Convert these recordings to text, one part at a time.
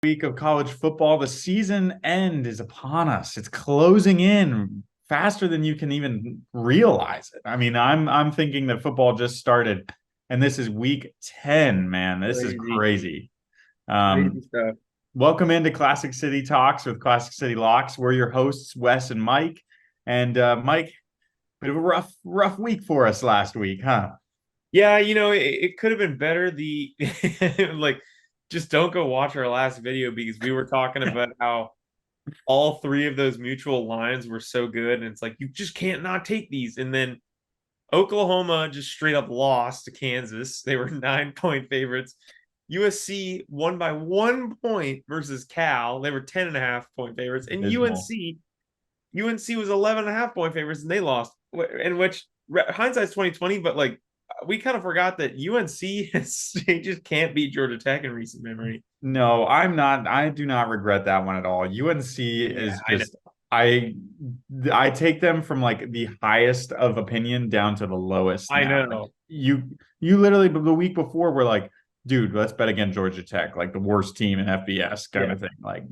Week of college football. The season end is upon us. It's closing in faster than you can even realize it. I mean, I'm thinking that football just started and this is week 10, man. This is Crazy, crazy. crazy Um, stuff. Welcome into Classic City Talks with Classic City Locks. We're your hosts, Wes and Mike. And Mike, bit of a rough week for us last week, huh? Yeah, it could have been better. The like, just don't go watch our last video because we were talking about how all three of those mutual lines were so good, and it's like you just can't not take these. And then Oklahoma just straight up lost to Kansas. They were 9-point favorites. USC won by 1 point versus Cal. They were 10.5 point favorites, and Abysmal. UNC was 11.5 point favorites, and they lost. In which hindsight's 2020, but like we kind of forgot that UNC they just can't beat Georgia Tech in recent memory. No, I'm not. I do not regret that one at all. UNC Yeah, is I know. just I I take them from like the highest of opinion down to the lowest I now. Like know. you literally the week before were like, dude, let's bet against Georgia Tech, like the worst team in FBS kind Yeah. of thing. Like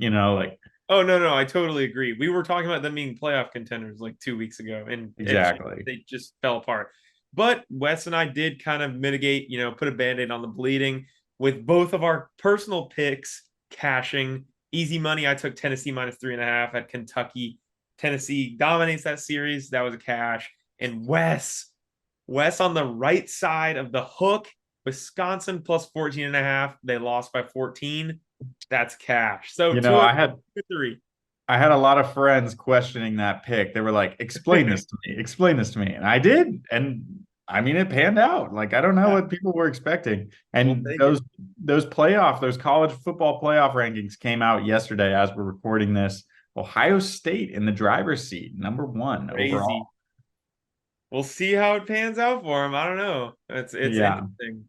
Oh no, I totally agree. We were talking about them being playoff contenders like 2 weeks ago, and exactly. they just fell apart. But Wes and I did kind of mitigate, put a band-aid on the bleeding with both of our personal picks cashing. Easy money. I took Tennessee minus 3.5 at Kentucky. Tennessee dominates that series. That was a cash. And Wes on the right side of the hook. Wisconsin plus 14.5. They lost by 14. That's cash. So You two know, of I had three. I had a lot of friends questioning that pick. They were like, "Explain this to me. Explain this to me." And I did, and I mean, it panned out. Like I don't know Yeah, what people were expecting. we'll And take it. those college football playoff rankings came out yesterday as we're recording this. Ohio State in the driver's seat, number one overall. Crazy. We'll see how it pans out for him. I don't know. It's Yeah, interesting,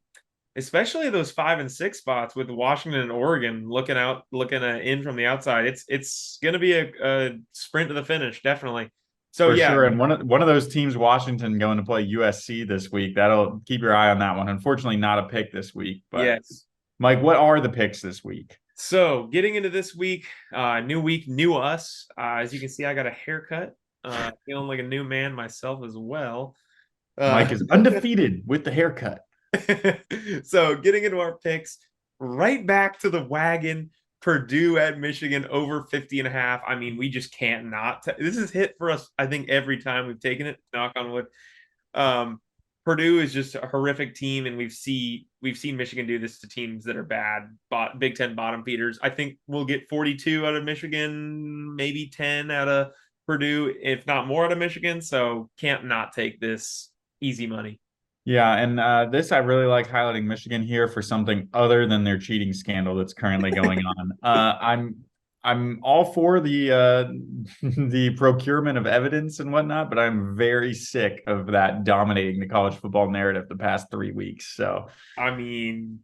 especially those 5 and 6 spots with Washington and Oregon looking in from the outside. It's going to be a sprint to the finish, definitely. So for yeah, sure. And one of those teams, Washington, going to play USC this week. That'll keep your eye on that one. Unfortunately, not a pick this week. But yes. Mike, what are the picks this week? So getting into this week, new us. As you can see, I got a haircut. Feeling like a new man myself as well. Mike Uh, is undefeated with the haircut. so getting into our picks, right back to the wagon. Purdue at Michigan over 50.5. I mean, we just can't not. This is hit for us, I think, every time we've taken it, knock on wood. Um, Purdue is just a horrific team, and we've seen Michigan do this to teams that are bad, Big Ten bottom feeders. I think we'll get 42 out of Michigan, maybe 10 out of Purdue, if not more out of Michigan. So can't not take this easy money. Yeah, and this I really like highlighting Michigan here for something other than their cheating scandal that's currently going on. I'm all for the the procurement of evidence and whatnot, but I'm very sick of that dominating the college football narrative the past 3 weeks. So I mean,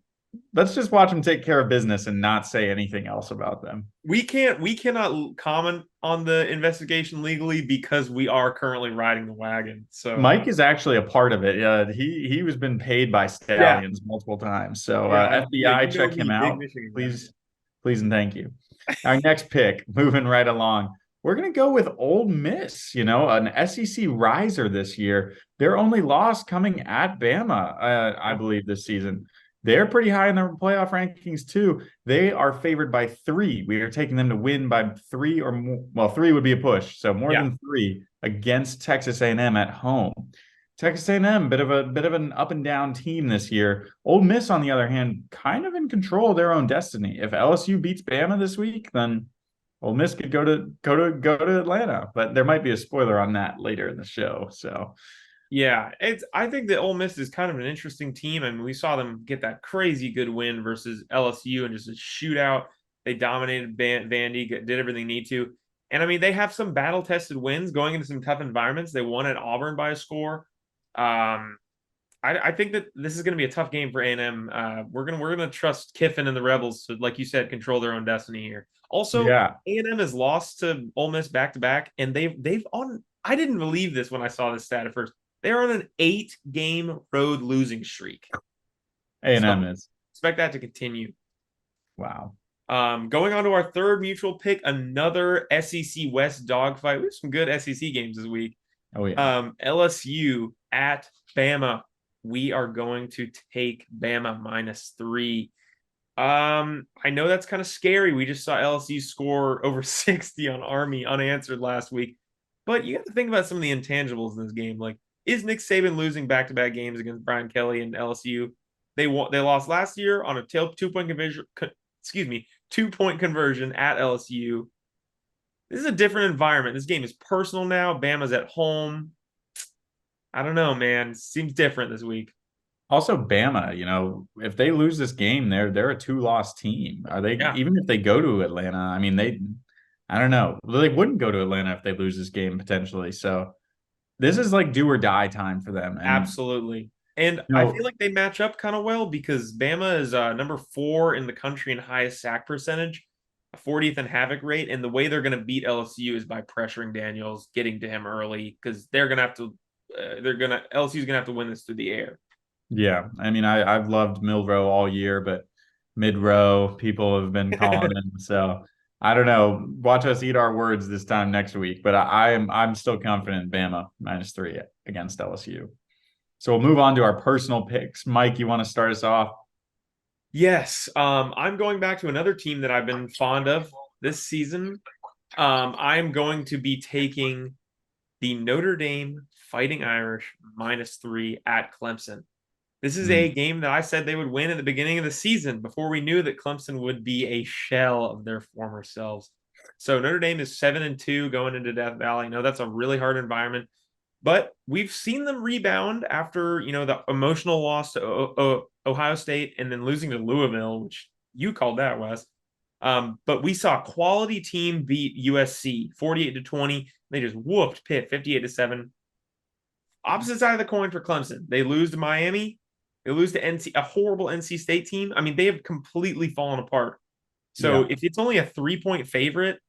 let's just watch them take care of business and not say anything else about them. we cannot comment on the investigation legally because we are currently riding the wagon. So Mike is actually a part of it. He was been paid by yeah, Stallions multiple times. So yeah, yeah. FBI, You know check him me, big out, Michigan guy. please, please, and thank you. Our next pick, moving right along, we're gonna go with Ole Miss. You know, an SEC riser this year. Their only loss coming at Bama, I Yeah, believe, this season. They're pretty high in their playoff rankings too. They are favored by three. We are taking them to win by three or more. Well, three would be a push, so more yeah. than three against Texas A&M at home. Texas A&M, bit of an up and down team this year. Ole Miss, on the other hand, kind of in control of their own destiny. If LSU beats Bama this week, then Ole Miss could go to Atlanta. But there might be a spoiler on that later in the show. So Yeah, I think that Ole Miss is kind of an interesting team. I mean, we saw them get that crazy good win versus LSU and just a shootout. They dominated Vandy, did everything they need to. And I mean, they have some battle-tested wins going into some tough environments. They won at Auburn by a score. Um, I think that this is going to be a tough game for A&M. We're gonna trust Kiffin and the Rebels to, like you said, control their own destiny here. Also, yeah, A&M has lost to Ole Miss back to back, and they've on. I didn't believe this when I saw this stat at first. They're on an 8-game road losing streak, so A&M is expect that to continue. wow. Going on to our third mutual pick, another SEC West dogfight. We have some good SEC games this week. Oh yeah. LSU at Bama. We are going to take Bama -3. I know that's kind of scary. We just saw LSU score over 60 on Army unanswered last week. But you have to think about some of the intangibles in this game. Like, is Nick Saban losing back-to-back games against Brian Kelly and LSU? They lost last year on a 2-point conversion. Excuse me, 2-point conversion at LSU. This is a different environment. This game is personal now. Bama's at home. I don't know, man. Seems different this week. Also, Bama, if they lose this game, they're a two-loss team. Are they Yeah, even if they go to Atlanta? I mean, I don't know. They wouldn't go to Atlanta if they lose this game potentially. So this is like do or die time for them. And absolutely. And you I know, feel like they match up kind of well because Bama is number 4 in the country in highest sack percentage, 40th in havoc rate, and the way they're going to beat LSU is by pressuring Daniels, getting to him early because they're going to have to. LSU's going to have to win this through the air. yeah. I mean, I've loved Milrow all year, but mid-row people have been calling him. So I don't know. Watch us eat our words this time next week. But I'm still confident in Bama -3 against LSU. So we'll move on to our personal picks. Mike, you want to start us off? Yes, I'm going back to another team that I've been fond of this season. I'm going to be taking the Notre Dame Fighting Irish -3 at Clemson. This is a Hmm. game that I said they would win at the beginning of the season before we knew that Clemson would be a shell of their former selves. So Notre Dame is 7-2 going into Death Valley. I know that's a really hard environment, but we've seen them rebound after, the emotional loss to Ohio State and then losing to Louisville, which you called that, Wes. But we saw a quality team beat USC 48-20. They just whooped Pitt 58-7. Opposite side of the coin for Clemson. They lose to Miami. They lose to a horrible NC State team. I mean, they have completely fallen apart. So Yeah. if it's only a 3-point favorite,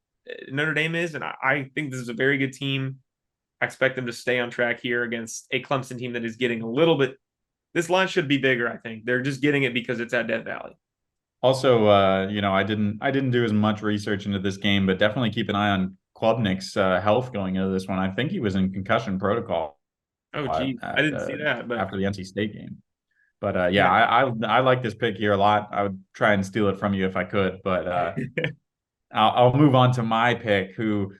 Notre Dame is, and I think this is a very good team. I expect them to stay on track here against a Clemson team that is getting a little bit. This line should be bigger, I think. They're just getting it because it's at Death Valley. Also, I didn't do as much research into this game, but definitely keep an eye on Klubnik's health going into this one. I think he was in concussion protocol Oh, at, geez. I at didn't see that, but after the NC State game. But yeah, yeah. I like this pick here a lot. I would try and steal it from you if I could, but I'll move on to my pick, who,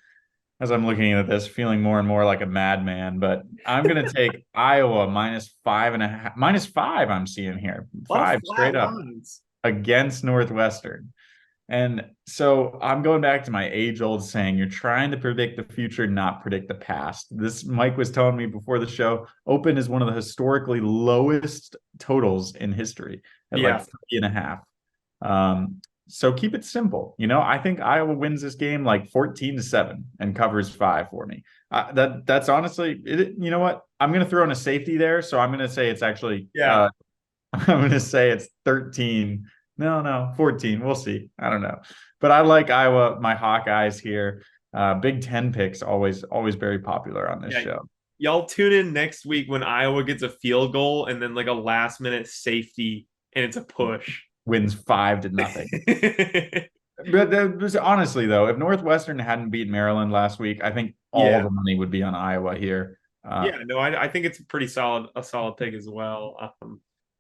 as I'm looking at this, feeling more and more like a madman. But I'm gonna take Iowa -5.5, -5. I'm seeing here A lot of 5 flat straight up lines. against Northwestern. And so I'm going back to my age-old saying, you're trying to predict the future, not predict the past. This Mike was telling me before the show, Open is one of the historically lowest totals in history at like Yeah. 3.5. So keep it simple. I think Iowa wins this game like 14-7 and covers 5 for me. That's honestly it. You know what? I'm going to throw in a safety there. So I'm going to say it's actually Yeah. I'm going to say it's 13. No, 14. We'll see. I don't know. But I like Iowa, my Hawkeyes here. Big Ten picks always very popular on this Yeah. show. Y'all tune in next week when Iowa gets a field goal and then like a last minute safety and it's a push. Wins 5-0. But honestly, though, if Northwestern hadn't beat Maryland last week, I think all Yeah. the money would be on Iowa here. Yeah, no, I think it's a solid pick as well.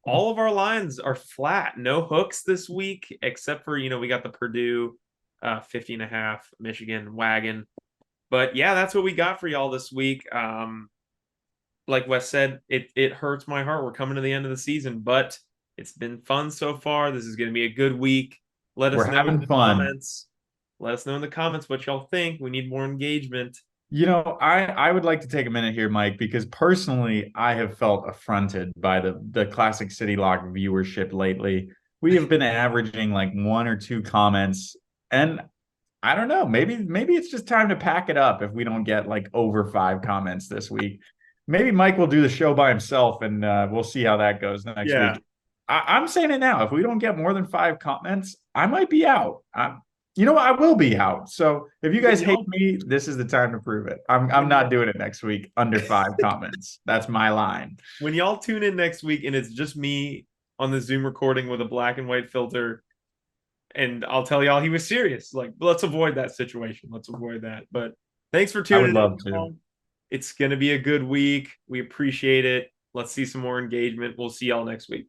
All of our lines are flat, no hooks this week, except for, we got the Purdue 50.5 Michigan wagon. But yeah, that's what we got for y'all this week. Like Wes said, it hurts my heart. We're coming to the end of the season, but it's been fun so far. This is going to be a good week. Let We're us know in having the fun. comments. Let us know in the comments what y'all think. We need more engagement. I would like to take a minute here, Mike, because personally, I have felt affronted by the Classic City Lock viewership lately. We have been averaging like 1 or 2 comments, and I don't know, maybe it's just time to pack it up if we don't get like over 5 comments this week. Maybe Mike will do the show by himself, and we'll see how that goes next Yeah. week. I'm saying it now. If we don't get more than 5 comments, I might be out. I will be out. So if you guys hate me, this is the time to prove it. I'm not doing it next week under 5 comments. That's my line. When y'all tune in next week and it's just me on the Zoom recording with a black and white filter and I'll tell y'all he was serious. Like, let's avoid that situation. Let's avoid that. But thanks for I would tuning love in, to. y'all. It's going to be a good week. We appreciate it. Let's see some more engagement. We'll see y'all next week.